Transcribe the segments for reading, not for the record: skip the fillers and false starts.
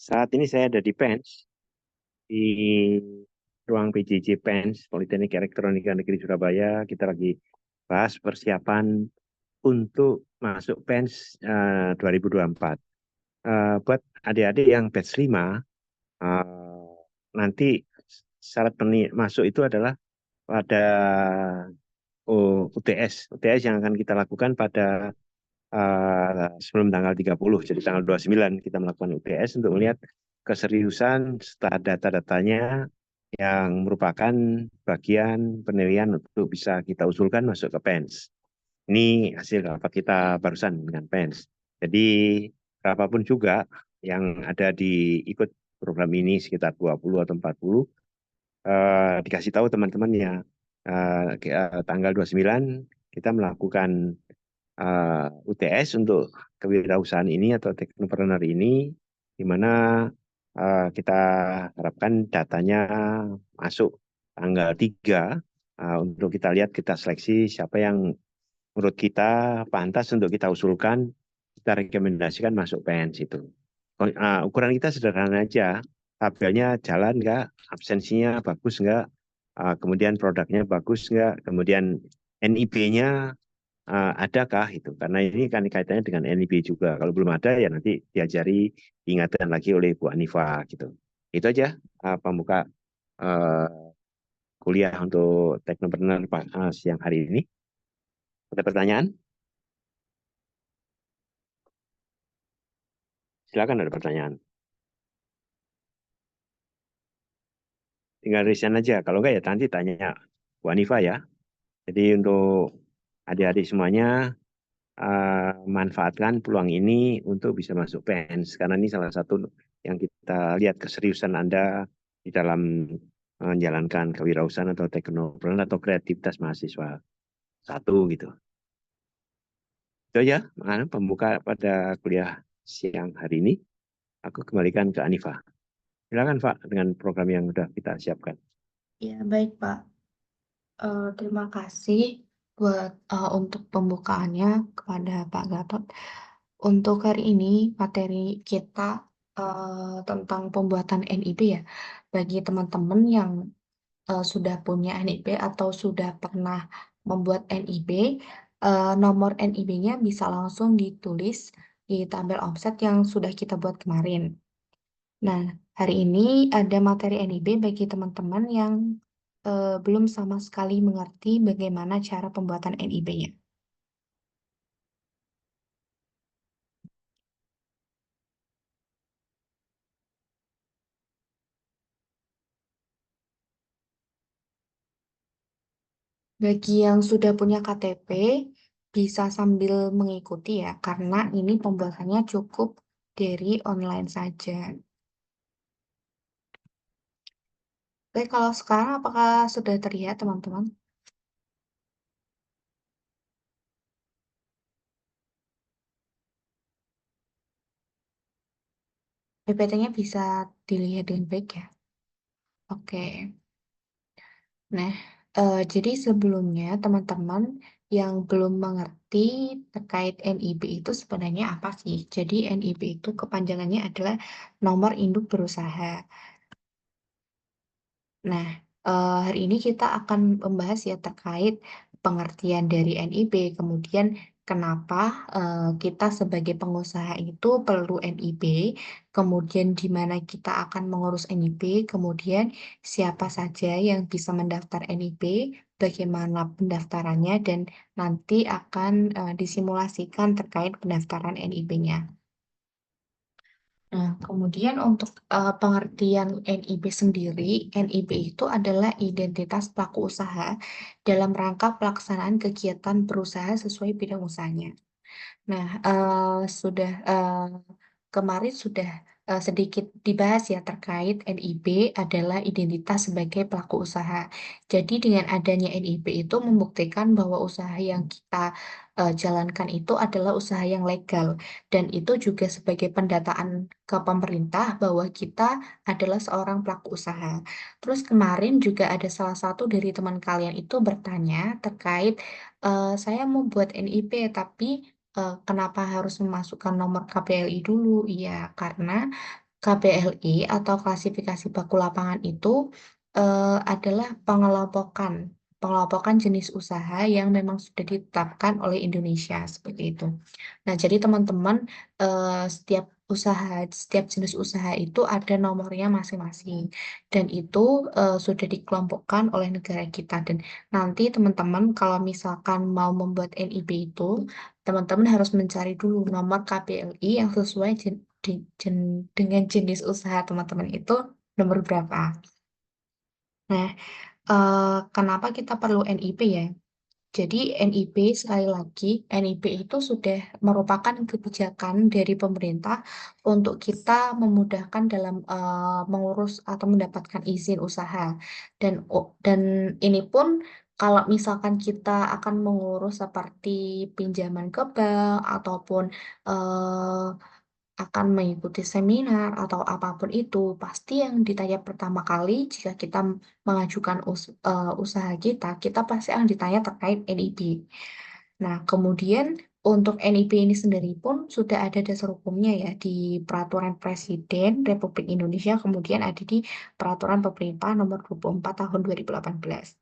Saat ini saya ada di PENS, di ruang PJJ PENS, Politeknik Elektronika Negeri Surabaya. Kita lagi bahas persiapan untuk masuk PENS 2024. Buat adik-adik yang batch 5, nanti syarat masuk itu adalah pada UTS. UTS yang akan kita lakukan pada sebelum tanggal 30. Jadi tanggal 29 kita melakukan UTS untuk melihat keseriusan serta data-datanya yang merupakan bagian penilaian untuk bisa kita usulkan masuk ke PENS. Ini hasil rapat kita barusan dengan PENS. Jadi berapapun juga yang ada di ikut program ini sekitar 20 atau 40, dikasih tahu teman-temannya tanggal 29 kita melakukan UTS untuk kewirausahaan ini atau teknopreneur ini, di mana kita harapkan datanya masuk tanggal 3 untuk kita lihat, kita seleksi siapa yang menurut kita pantas untuk kita usulkan, kita rekomendasikan masuk PNS itu. Ukuran kita sederhana aja, tabelnya jalan nggak, absensinya bagus nggak, kemudian produknya bagus nggak, kemudian NIB-nya adakah itu, karena ini kan kaitannya dengan NIB juga. Kalau belum ada ya nanti diajari, diingatkan lagi oleh Bu Anifa gitu. Itu aja pembuka uh, kuliah untuk teknopreneur siang hari ini. Ada pertanyaan? Silakan, ada pertanyaan. Tinggal resign aja. Kalau enggak ya nanti tanya Bu Anifa ya. Jadi untuk adik-adik semuanya, manfaatkan peluang ini untuk bisa masuk PENS, karena ini salah satu yang kita lihat keseriusan Anda di dalam menjalankan kewirausahaan atau teknopreneur atau kreativitas mahasiswa satu gitu. Itu aja pembuka pada kuliah siang hari ini. Aku kembalikan ke Anifa. Silakan Pak dengan program yang sudah kita siapkan. Ya, baik Pak. Terima kasih untuk pembukaannya kepada Pak Gatot. Untuk hari ini materi kita tentang pembuatan NIB ya. Bagi teman-teman yang sudah punya NIB atau sudah pernah membuat NIB, nomor NIB-nya bisa langsung ditulis di tabel omset yang sudah kita buat kemarin. Nah, hari ini ada materi NIB bagi teman-teman yang belum sama sekali mengerti bagaimana cara pembuatan NIB-nya. Bagi yang sudah punya KTP, bisa sambil mengikuti ya, karena ini pembuatannya cukup dari online saja. Oke, kalau sekarang apakah sudah terlihat teman-teman? PPT-nya bisa dilihat dengan baik ya. Oke. Nah, jadi sebelumnya teman-teman yang belum mengerti terkait NIB itu sebenarnya apa sih? Jadi NIB itu kepanjangannya adalah nomor induk berusaha. Nah, hari ini kita akan membahas ya terkait pengertian dari NIB, kemudian kenapa kita sebagai pengusaha itu perlu NIB, kemudian di mana kita akan mengurus NIB, kemudian siapa saja yang bisa mendaftar NIB, bagaimana pendaftarannya, dan nanti akan disimulasikan terkait pendaftaran NIB-nya. Nah, kemudian untuk pengertian NIB sendiri, NIB itu adalah identitas pelaku usaha dalam rangka pelaksanaan kegiatan berusaha sesuai bidang usahanya. Nah, kemarin sudah sedikit dibahas ya terkait NIB adalah identitas sebagai pelaku usaha. Jadi dengan adanya NIB itu membuktikan bahwa usaha yang kita jalankan itu adalah usaha yang legal dan itu juga sebagai pendataan ke pemerintah bahwa kita adalah seorang pelaku usaha. Terus kemarin juga ada salah satu dari teman kalian itu bertanya terkait saya mau buat NIB tapi kenapa harus memasukkan nomor KPLI dulu? Iya, karena KBLI atau klasifikasi baku lapangan itu adalah pengelompokan jenis usaha yang memang sudah ditetapkan oleh Indonesia seperti itu. Nah, jadi teman-teman setiap jenis usaha itu ada nomornya masing-masing dan itu sudah dikelompokkan oleh negara kita dan nanti teman-teman kalau misalkan mau membuat NIB itu teman-teman harus mencari dulu nomor KBLI yang sesuai dengan jenis usaha teman-teman itu nomor berapa. Nah, kenapa kita perlu NIP ya? Jadi NIP sekali lagi, NIP itu sudah merupakan kebijakan dari pemerintah untuk kita memudahkan dalam mengurus atau mendapatkan izin usaha. Dan ini pun kalau misalkan kita akan mengurus seperti pinjaman ke bank ataupun eh, akan mengikuti seminar atau apapun itu, pasti yang ditanya pertama kali jika kita mengajukan usaha kita, kita pasti akan ditanya terkait NIB. Nah, kemudian untuk NIB ini sendiri pun sudah ada dasar hukumnya ya di Peraturan Presiden Republik Indonesia, kemudian ada di Peraturan Pemerintah Nomor 24 Tahun 2018.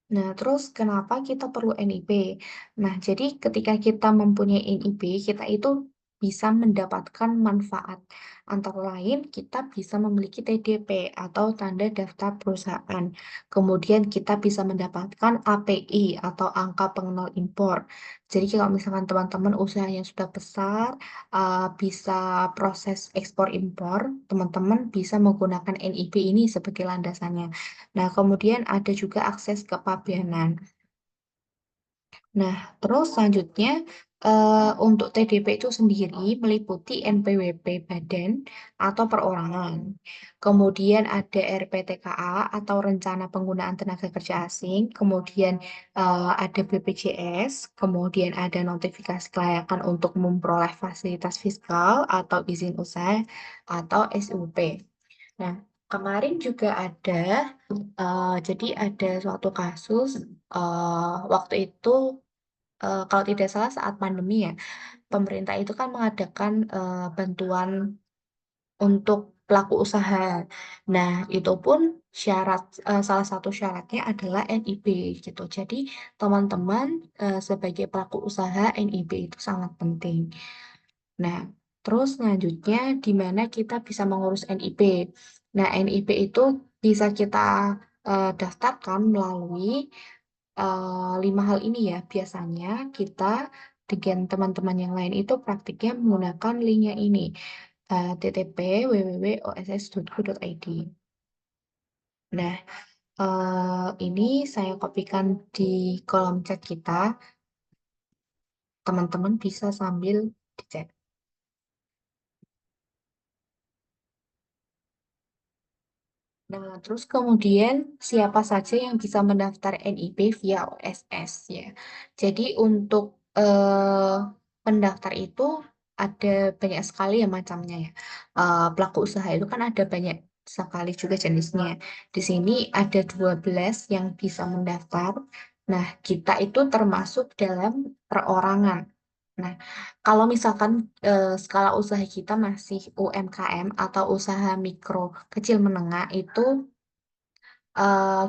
Nah, terus kenapa kita perlu NIP? Nah, jadi ketika kita mempunyai NIP, kita itu bisa mendapatkan manfaat. Antara lain, kita bisa memiliki TDP atau tanda daftar perusahaan. Kemudian kita bisa mendapatkan API atau angka pengenal impor. Jadi kalau misalkan teman-teman usahanya sudah besar, bisa proses ekspor impor, teman-teman bisa menggunakan NIP ini sebagai landasannya. Nah, kemudian ada juga akses ke pabeanan. Nah, terus selanjutnya untuk TDP itu sendiri meliputi NPWP badan atau perorangan. Kemudian ada RPTKA atau Rencana Penggunaan Tenaga Kerja Asing. Kemudian ada BPJS. Kemudian ada notifikasi kelayakan untuk memperoleh fasilitas fiskal atau izin usaha atau SUP. Nah, kemarin juga jadi ada suatu kasus waktu itu kalau tidak salah saat pandemi ya, pemerintah itu kan mengadakan bantuan untuk pelaku usaha. Nah, itu pun salah satu syaratnya adalah NIB gitu. Jadi, teman-teman sebagai pelaku usaha NIB itu sangat penting. Nah, terus selanjutnya di mana kita bisa mengurus NIP. Nah, NIP itu bisa kita daftarkan melalui 5 hal ini ya. Biasanya kita dengan teman-teman yang lain itu praktiknya menggunakan linknya ini, ttp www.oss.go.id. Nah, ini saya kopikan di kolom chat kita. Teman-teman bisa sambil dicek. Nah, terus kemudian siapa saja yang bisa mendaftar NIP via OSS ya. Jadi untuk pendaftar itu ada banyak sekali ya macamnya ya. Pelaku usaha itu kan ada banyak sekali juga jenisnya. Di sini ada 12 yang bisa mendaftar. Nah, kita itu termasuk dalam perorangan. Nah, kalau misalkan skala usaha kita masih UMKM atau usaha mikro kecil menengah itu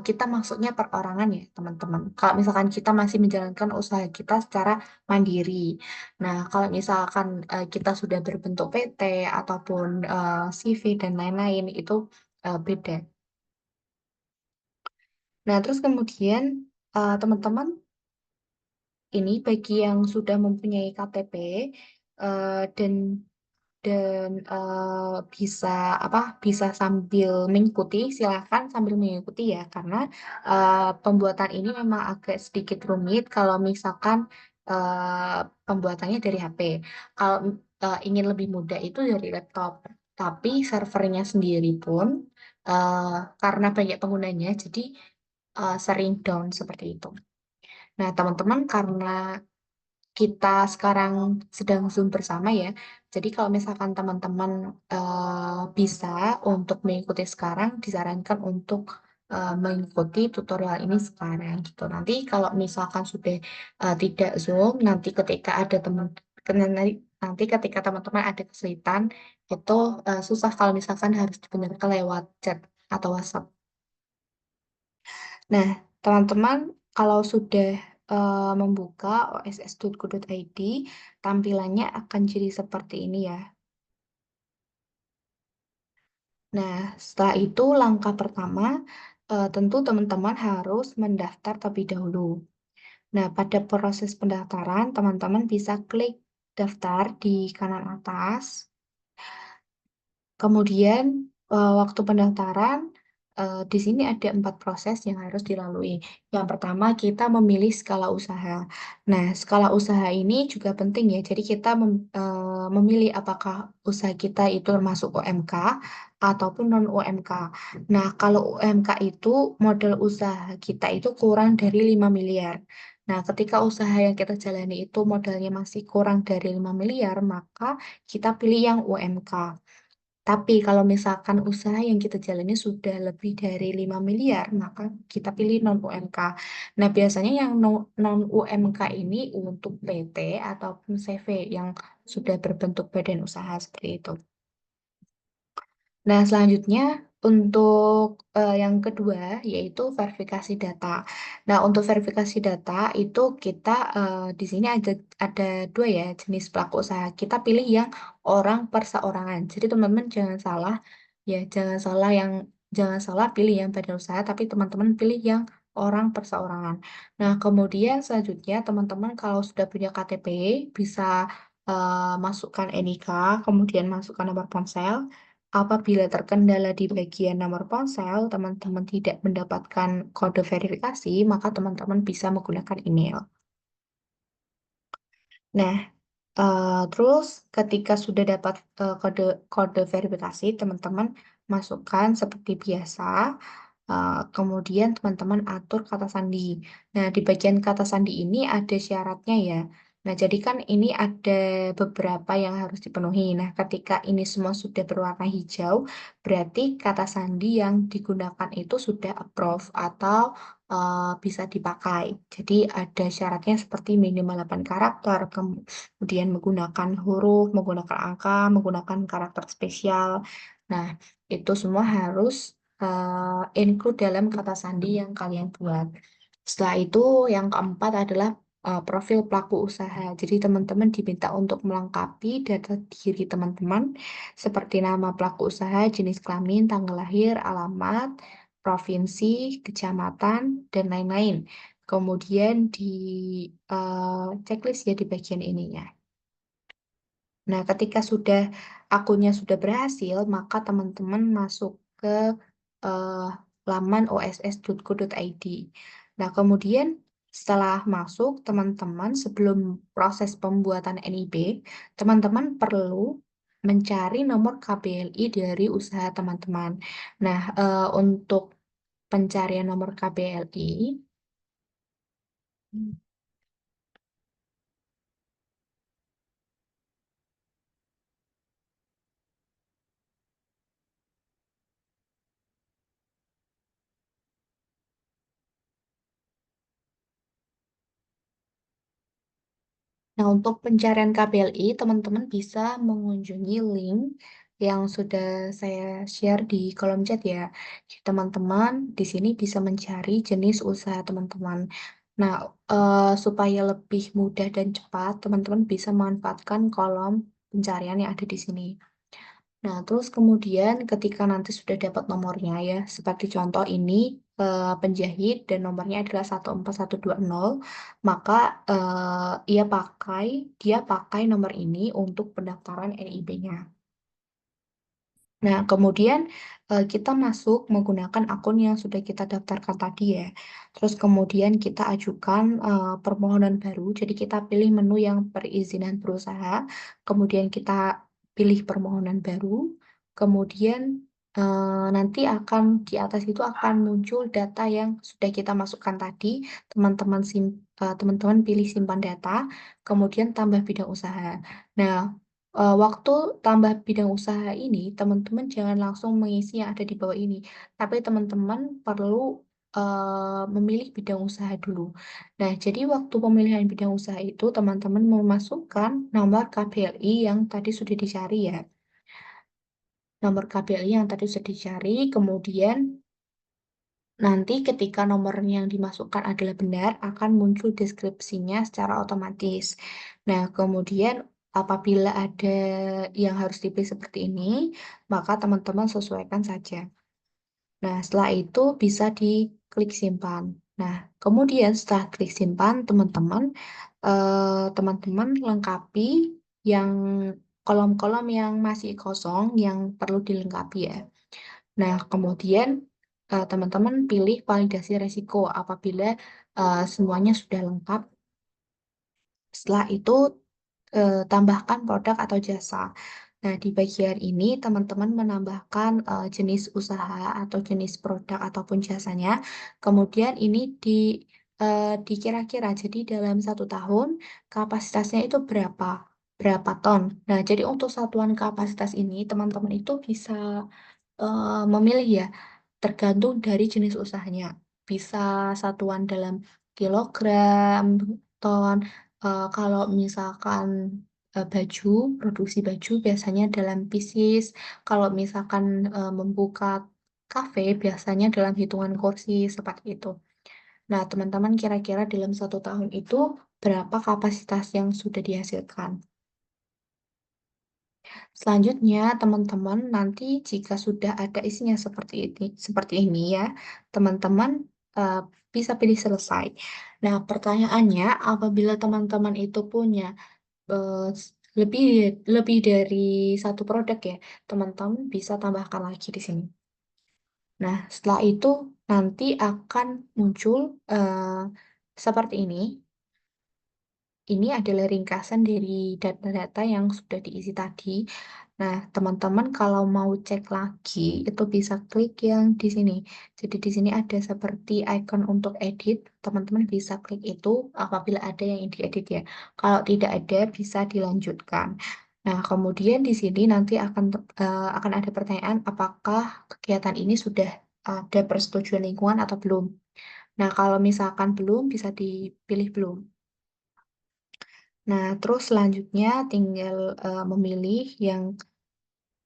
kita maksudnya perorangan ya teman-teman. Kalau misalkan kita masih menjalankan usaha kita secara mandiri. Nah, kalau misalkan kita sudah berbentuk PT ataupun CV dan lain-lain itu beda. Nah, terus kemudian teman-teman ini bagi yang sudah mempunyai KTP dan bisa bisa sambil mengikuti silahkan sambil mengikuti ya karena pembuatan ini memang agak sedikit rumit kalau misalkan pembuatannya dari HP. Kalau ingin lebih mudah itu dari laptop, tapi servernya sendiri pun eh, karena banyak penggunanya jadi sering down seperti itu. Nah, teman-teman, karena kita sekarang sedang Zoom bersama ya. Jadi kalau misalkan teman-teman bisa untuk mengikuti sekarang, disarankan untuk mengikuti tutorial ini sekarang gitu. Nanti kalau misalkan sudah tidak Zoom, nanti ketika ada nanti ketika teman-teman ada kesulitan, itu susah kalau misalkan harus dibenarkan lewat chat atau WhatsApp. Nah, teman-teman kalau sudah membuka oss.go.id, tampilannya akan jadi seperti ini ya. Nah, setelah itu langkah pertama, tentu teman-teman harus mendaftar terlebih dahulu. Nah, pada proses pendaftaran, teman-teman bisa klik daftar di kanan atas. Kemudian, waktu pendaftaran, di sini ada 4 proses yang harus dilalui. Yang pertama, kita memilih skala usaha. Nah, skala usaha ini juga penting ya. Jadi kita memilih apakah usaha kita itu termasuk UMK ataupun non UMK. Nah, kalau UMK itu modal usaha kita itu kurang dari 5 miliar. Nah, ketika usaha yang kita jalani itu modalnya masih kurang dari 5 miliar, maka kita pilih yang UMK. Tapi kalau misalkan usaha yang kita jalani sudah lebih dari 5 miliar, maka kita pilih non-UMK. Nah, biasanya yang non-UMK ini untuk PT ataupun CV yang sudah berbentuk badan usaha seperti itu. Nah, selanjutnya untuk yang kedua yaitu verifikasi data. Nah, untuk verifikasi data itu kita di sini ada dua ya jenis pelaku usaha. Kita pilih yang orang perseorangan. Jadi teman-teman jangan salah ya, jangan salah pilih yang badan usaha, tapi teman-teman pilih yang orang perseorangan. Nah, kemudian selanjutnya teman-teman kalau sudah punya KTP bisa masukkan NIK, kemudian masukkan nomor ponsel. Apabila terkendala di bagian nomor ponsel, teman-teman tidak mendapatkan kode verifikasi, maka teman-teman bisa menggunakan email. Nah, terus ketika sudah dapat kode kode verifikasi, teman-teman masukkan seperti biasa. Kemudian teman-teman atur kata sandi. Nah, di bagian kata sandi ini ada syaratnya ya. Nah, jadi kan ini ada beberapa yang harus dipenuhi. Nah, ketika ini semua sudah berwarna hijau, berarti kata sandi yang digunakan itu sudah approve atau bisa dipakai. Jadi ada syaratnya seperti minimal 8 karakter, kemudian menggunakan huruf, menggunakan angka, menggunakan karakter spesial. Nah, itu semua harus include dalam kata sandi yang kalian buat. Setelah itu, yang keempat adalah profil pelaku usaha. Jadi teman-teman diminta untuk melengkapi data diri teman-teman seperti nama pelaku usaha, jenis kelamin, tanggal lahir, alamat, provinsi, kecamatan, dan lain-lain. Kemudian di checklist ya di bagian ininya. Nah, ketika akunnya sudah berhasil, maka teman-teman masuk ke eh, laman oss.go.id. Nah, kemudian setelah masuk, teman-teman sebelum proses pembuatan NIB, teman-teman perlu mencari nomor KBLI dari usaha teman-teman. Nah, untuk pencarian nomor KBLI, nah, untuk pencarian KBLI, teman-teman bisa mengunjungi link yang sudah saya share di kolom chat ya. Jadi, teman-teman di sini bisa mencari jenis usaha teman-teman. Nah, supaya lebih mudah dan cepat, teman-teman bisa memanfaatkan kolom pencarian yang ada di sini. Nah, terus kemudian ketika nanti sudah dapat nomornya ya, seperti contoh ini penjahit dan nomornya adalah 14120, maka dia pakai nomor ini untuk pendaftaran NIB-nya. Nah, kemudian kita masuk menggunakan akun yang sudah kita daftarkan tadi ya. Terus kemudian kita ajukan permohonan baru. Jadi kita pilih menu yang perizinan berusaha. Kemudian kita pilih permohonan baru. Kemudian nanti di atas itu akan muncul data yang sudah kita masukkan tadi. Teman-teman pilih simpan data. Kemudian tambah bidang usaha. Nah, waktu tambah bidang usaha ini, teman-teman jangan langsung mengisi yang ada di bawah ini, tapi teman-teman perlu memilih bidang usaha dulu. Nah, jadi waktu pemilihan bidang usaha itu teman-teman memasukkan nomor KBLI yang tadi sudah dicari ya. Nomor KBLI yang tadi sudah dicari, kemudian nanti ketika nomor yang dimasukkan adalah benar, akan muncul deskripsinya secara otomatis. Nah, kemudian apabila ada yang harus dipilih seperti ini, maka teman-teman sesuaikan saja. Nah, setelah itu bisa diklik simpan. Nah, kemudian setelah klik simpan, teman-teman lengkapi yang kolom-kolom yang masih kosong yang perlu dilengkapi ya. Nah, kemudian teman-teman pilih validasi resiko apabila semuanya sudah lengkap. Setelah itu tambahkan produk atau jasa. Nah, di bagian ini teman-teman menambahkan jenis usaha atau jenis produk ataupun jasanya. Kemudian ini dikira-kira. Jadi dalam 1 tahun kapasitasnya itu berapa ton. Nah, jadi untuk satuan kapasitas ini teman-teman itu bisa memilih ya, tergantung dari jenis usahanya. Bisa satuan dalam kilogram, ton. Kalau misalkan baju, produksi baju biasanya dalam pieces. Kalau misalkan membuka kafe biasanya dalam hitungan kursi seperti itu. Nah, teman-teman kira-kira dalam 1 tahun itu berapa kapasitas yang sudah dihasilkan? Selanjutnya, teman-teman nanti jika sudah ada isinya seperti ini ya, teman-teman eh, bisa pilih selesai. Nah, pertanyaannya, apabila teman-teman itu punya eh, lebih lebih dari satu produk ya, teman-teman bisa tambahkan lagi di sini. Nah, setelah itu nanti akan muncul seperti ini. Ini adalah ringkasan dari data-data yang sudah diisi tadi. Nah, teman-teman kalau mau cek lagi, itu bisa klik yang di sini. Jadi di sini ada seperti icon untuk edit. Teman-teman bisa klik itu apabila ada yang diedit ya. Kalau tidak ada, bisa dilanjutkan. Nah, kemudian di sini nanti akan ada pertanyaan apakah kegiatan ini sudah ada persetujuan lingkungan atau belum. Nah, kalau misalkan belum, bisa dipilih belum. Nah, terus selanjutnya tinggal memilih yang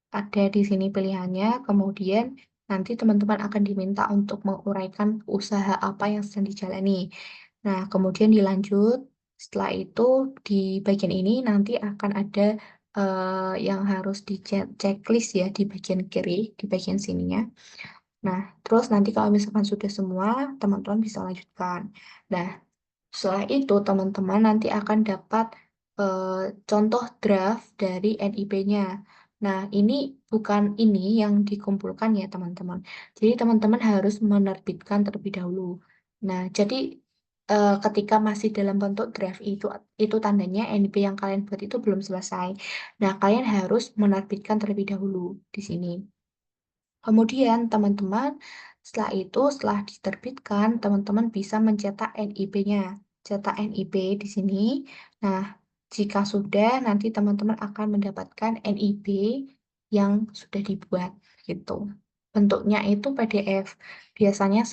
ada di sini pilihannya. Kemudian nanti teman-teman akan diminta untuk menguraikan usaha apa yang sedang dijalani. Nah, kemudian dilanjut. Setelah itu di bagian ini nanti akan ada yang harus di checklist ya di bagian kiri, di bagian sininya. Nah, terus nanti kalau misalkan sudah semua, teman-teman bisa lanjutkan. Nah, setelah itu, teman-teman nanti akan dapat eh, contoh draft dari NIP-nya. Nah, ini bukan ini yang dikumpulkan ya, teman-teman. Jadi, teman-teman harus menerbitkan terlebih dahulu. Nah, jadi ketika masih dalam bentuk draft itu tandanya NIP yang kalian buat itu belum selesai. Nah, kalian harus menerbitkan terlebih dahulu di sini. Kemudian teman-teman setelah diterbitkan, teman-teman bisa mencetak NIP-nya. Cetak NIP di sini. Nah, jika sudah, nanti teman-teman akan mendapatkan NIP yang sudah dibuat gitu. Bentuknya itu PDF. Biasanya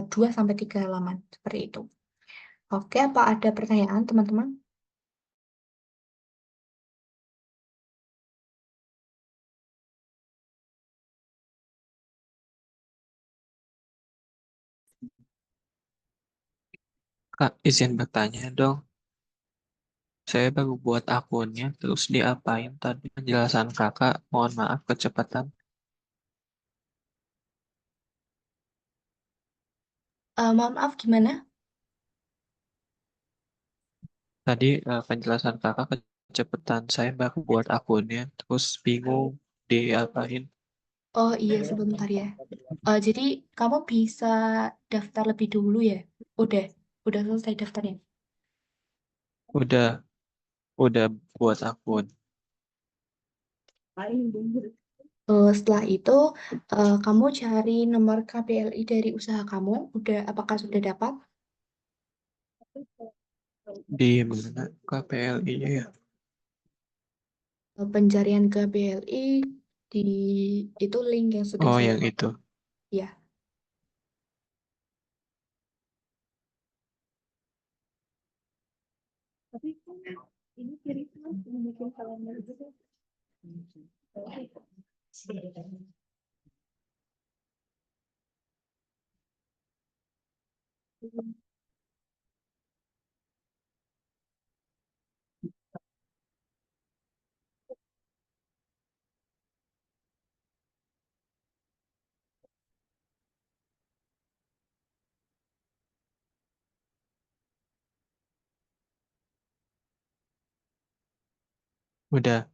2 sampai 3 halaman seperti itu. Oke, apa ada pertanyaan, teman-teman? Kak, izin bertanya dong. Saya baru buat akunnya, terus diapain tadi penjelasan kakak? Mohon maaf kecepatan. Mohon maaf, gimana? Tadi penjelasan kakak kecepatan. Saya baru buat akunnya, terus bingung diapain. Oh iya, sebentar ya. Jadi kamu bisa daftar lebih dulu ya? Udah, udah selesai daftarnya. Udah, udah buat akun. Setelah itu kamu cari nomor KPLI dari usaha kamu. Apakah sudah dapat? Di mana KPLI-nya ya? Pencarian KPLI di itu link yang sudah Oh, saya yang itu. ya. Udah.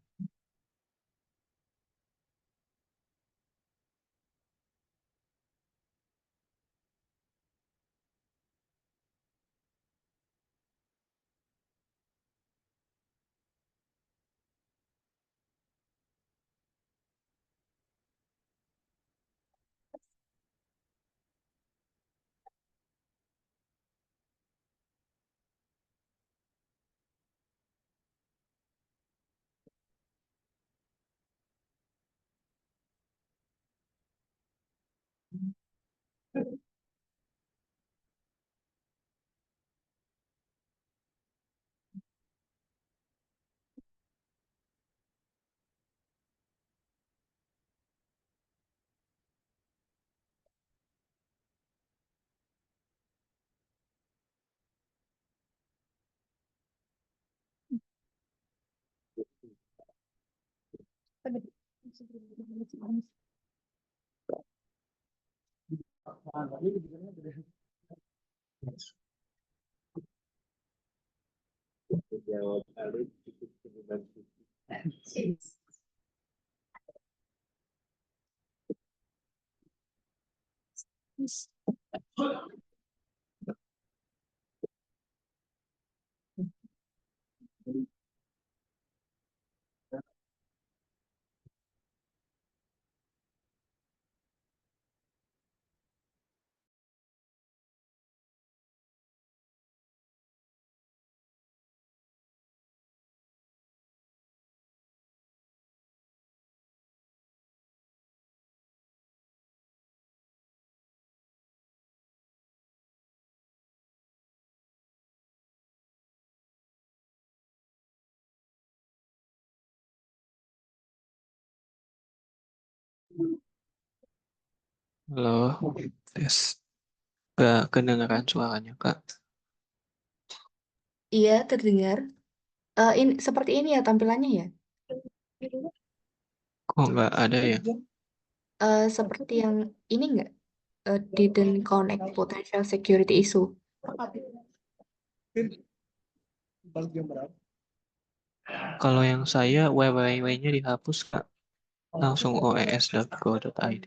Jawab Alif cukup dengan Halo, tes. Gak kedengeran suaranya, Kak. Iya, terdengar. Ini seperti ini ya tampilannya ya. Kok nggak ada ya? Seperti yang ini nggak? Didn't connect potential security issue. Kalau yang saya, www-nya dihapus, Kak. Langsung oes.go.id.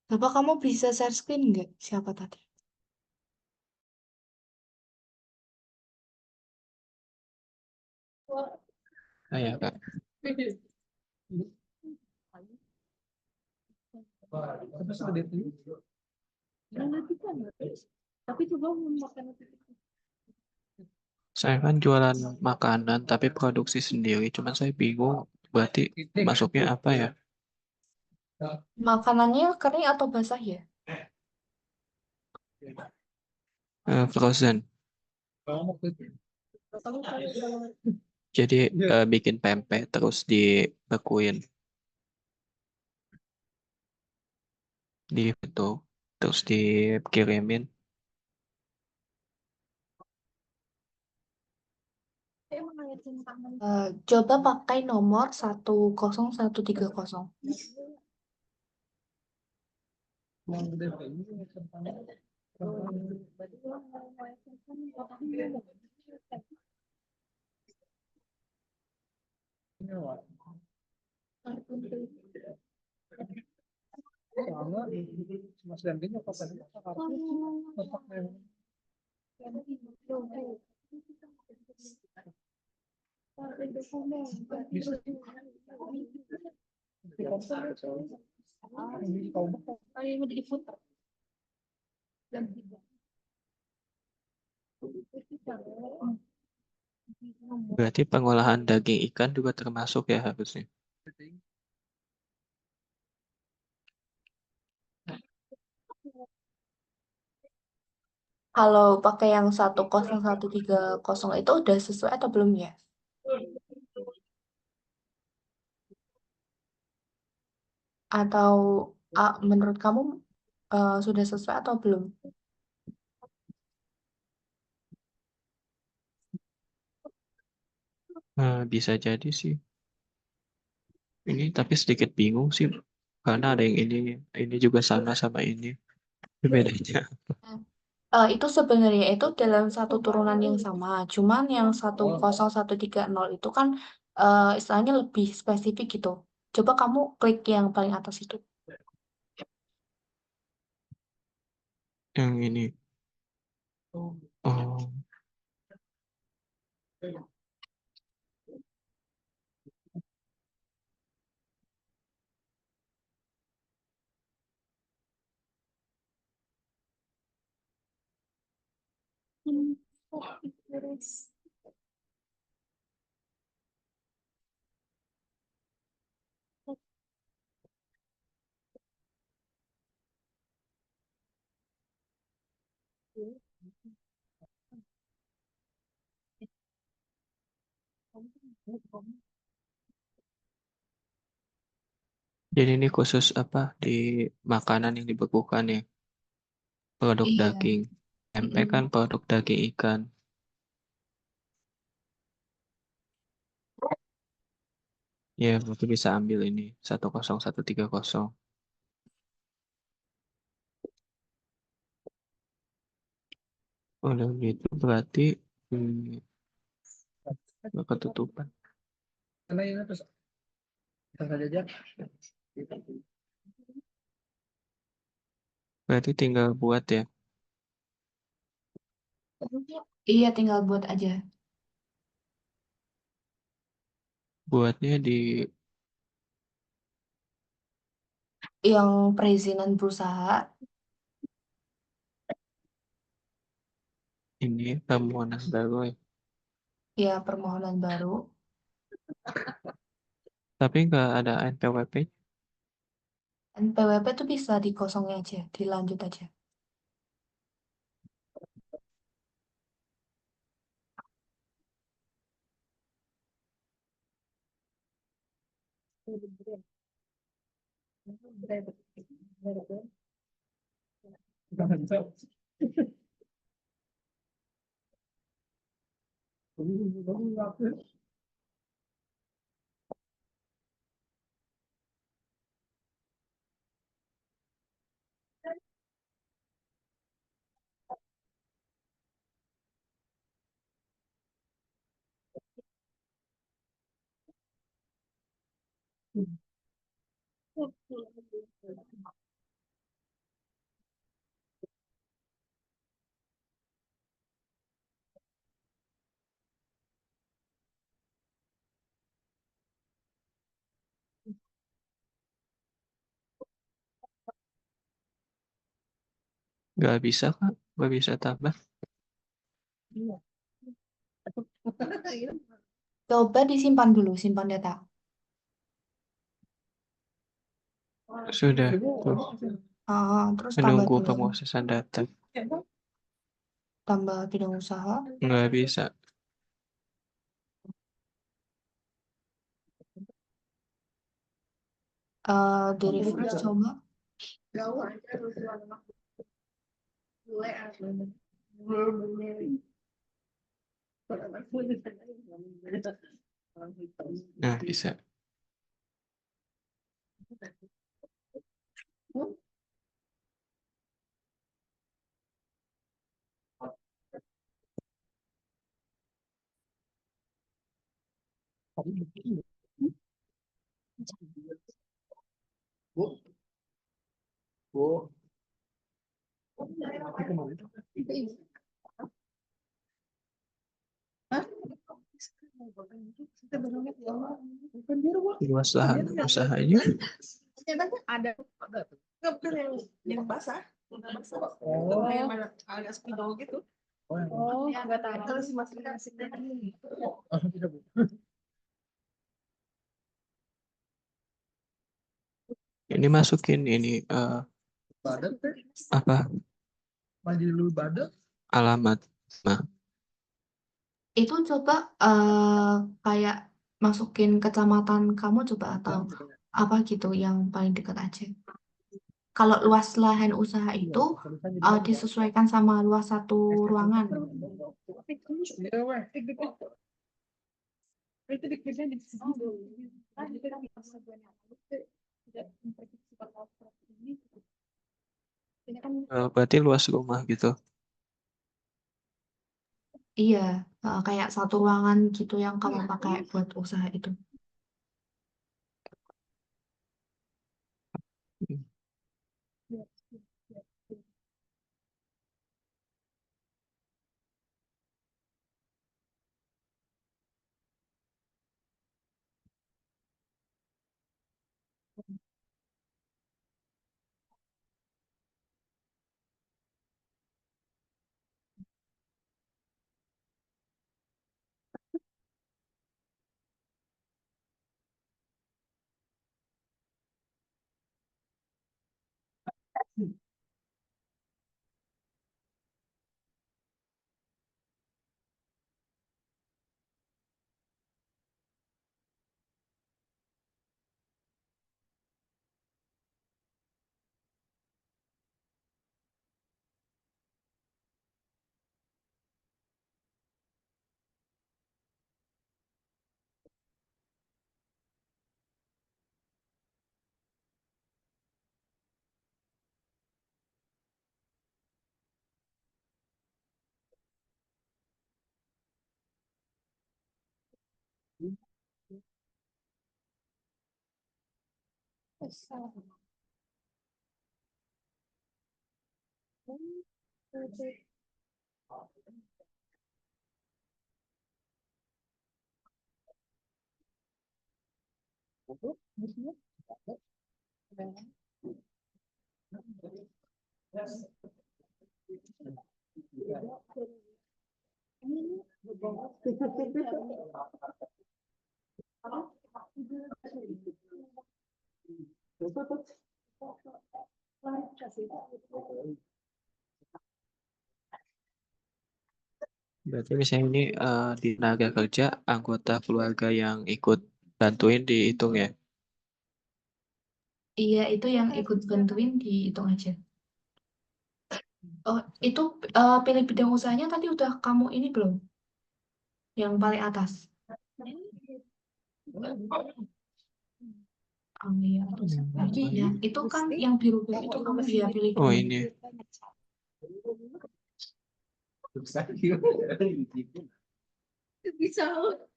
Bapak kamu bisa share screen nggak? Siapa tadi? Ya, Kak. Saya kan jualan makanan, tapi produksi sendiri. Cuman saya bingung, berarti masuknya apa ya? Makanannya kering atau basah ya? Frozen. Jadi bikin pempek terus dibekuin di itu. terus dikirimin. Coba pakai nomor 10130. Berarti pengolahan daging ikan juga termasuk ya harusnya. Kalau pakai yang 10130 itu udah sesuai atau belum ya? Atau menurut kamu sudah sesuai atau belum? Bisa jadi sih. Ini tapi sedikit bingung sih, karena ada yang ini juga sama ini. Bedanya. Itu sebenarnya itu dalam satu turunan yang sama, cuman yang 10130 itu kan istilahnya lebih spesifik gitu. Coba kamu klik yang paling atas itu. Yang ini. Oh, jadi ini khusus apa di makanan yang dibekukan ya, produk Iya. daging. Tempe Mm-mm. kan produk daging ikan. Ya, berarti bisa ambil ini 10130. Udah gitu berarti nggak ketutupan. Berarti tinggal buat ya. Iya, tinggal buat aja. Buatnya di Yang perizinan berusaha, ini permohonan baru ya. ya permohonan baru. Tapi nggak ada NPWP. NPWP itu bisa dikosongin aja, dilanjut aja. Nggak bisa Kak, nggak bisa tambah. Coba disimpan dulu, simpan data. Sudah tuh Terus tambah menunggu bidang, pemrosesan data. tambah bidang usaha. Nggak bisa. Di refresh coba. Nah, bisa. Luas lahan usahanya. Ada nggak bukan yang basah. Yang mana agak spidol gitu. Oh, nggak tahu. Terus masih Ini masukin ini apa alamat. Nah, Itu coba kayak masukin kecamatan kamu coba atau apa gitu yang paling dekat aja. Kalau luas lahan usaha itu disesuaikan sama luas satu ruangan. berarti luas rumah gitu. Iya, kayak satu ruangan gitu yang kamu pakai buat usaha itu. Berarti misalnya ini di tenaga kerja anggota keluarga yang ikut bantuin dihitung ya. Iya, itu yang ikut bantuin dihitung aja. Oh, itu pilih bidang usahanya tadi udah kamu ini belum? Yang paling atas. Oh iya, ya, itu kan yang biru-biru itu kamu dia pilih Oh dulu. ini.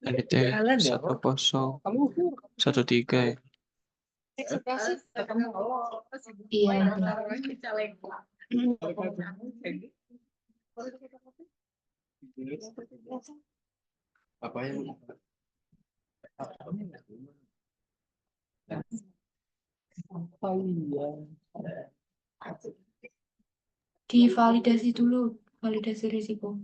Ini teh 1013 ya. Iya, itu. Divalidasi dulu, validasi risiko.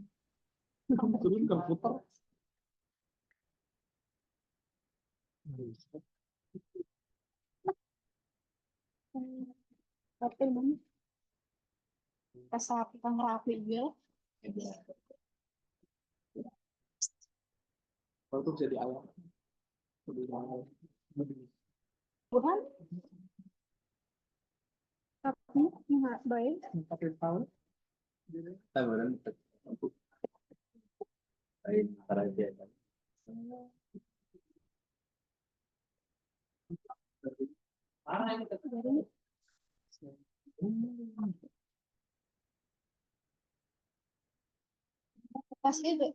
tapi nggak baik. Pasti itu.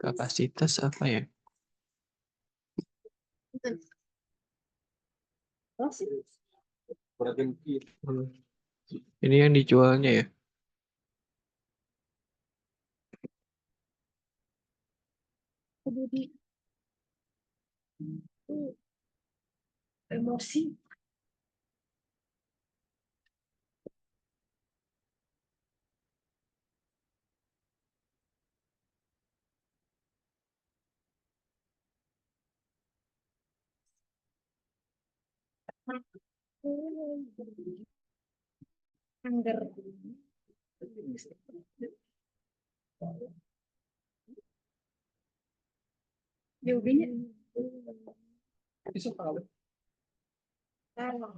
Kapasitas apa ya? Pasti. Hmm. Ini yang dijualnya ya? Jadi emosi. Angger. Jawabannya. Kalau.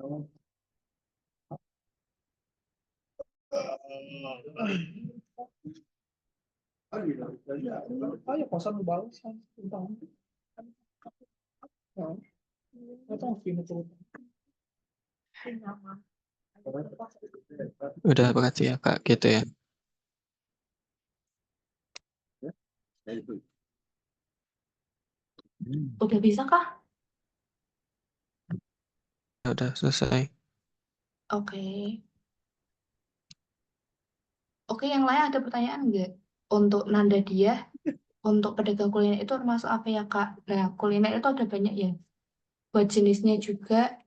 Oh ya kosan bagus kan. Udah berarti ya Kak, gitu ya. Udah bisa kah? Udah selesai. Oke. Oke, yang lain ada pertanyaan nggak? Untuk nanda dia, untuk pedagang kuliner itu termasuk apa ya, Kak? Nah, kuliner itu ada banyak ya. Buat jenisnya juga,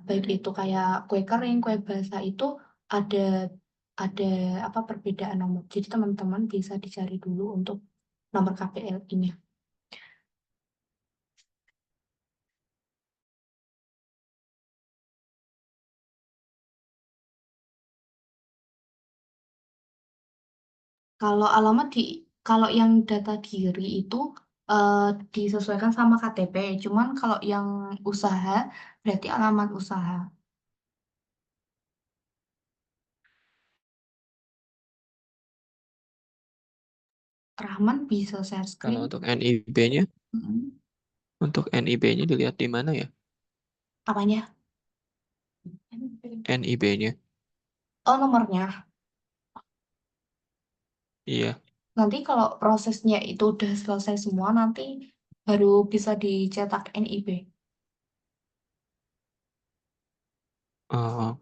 baik itu kayak kue kering, kue basah itu ada ada apa perbedaan nomor. Jadi teman-teman bisa dicari dulu untuk nomor KPL ini. Kalau alamat kalau yang data diri itu eh, disesuaikan sama KTP. Cuman kalau yang usaha berarti alamat usaha. Rahman bisa share Kalau screen. untuk NIB-nya, Mm-mm. dilihat di mana ya? Apanya? NIB-nya. Oh, nomornya. Iya. Nanti kalau prosesnya itu udah selesai semua, nanti baru bisa dicetak NIB. Oh,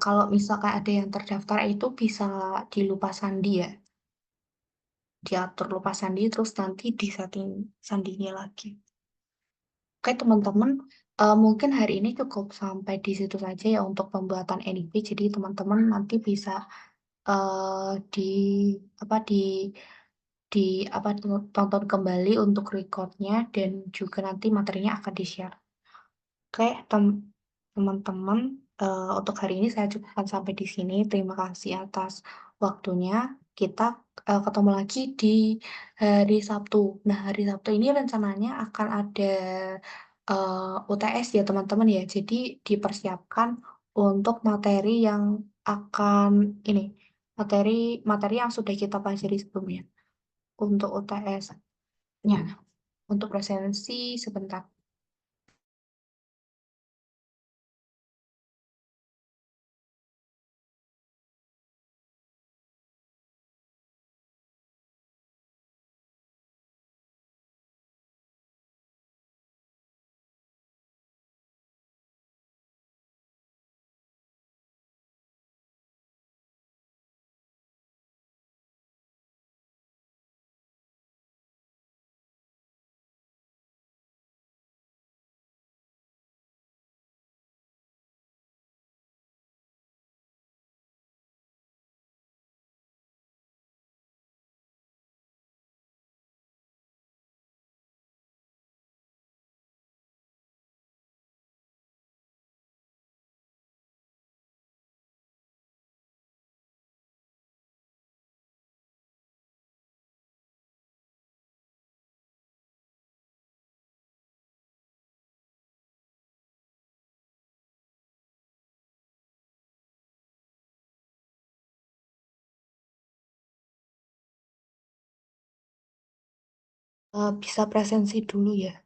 Kalau misalkan ada yang terdaftar itu bisa dilupa sandi ya, diatur lupa sandi terus nanti disetting sandinya lagi. Oke teman-teman, mungkin hari ini cukup sampai di situ saja ya untuk pembuatan NIP. Jadi teman-teman nanti bisa di apa di apa tonton kembali untuk recordnya dan juga nanti materinya akan di-share. Oke, teman-teman, untuk hari ini saya cukupkan sampai di sini. Terima kasih atas waktunya. Kita ketemu lagi di hari Sabtu. Nah, hari Sabtu ini rencananya akan ada UTS ya teman-teman ya. Jadi dipersiapkan untuk materi yang akan ini materi materi yang sudah kita pelajari sebelumnya untuk UTS-nya. Untuk presensi sebentar. Bisa presensi dulu ya.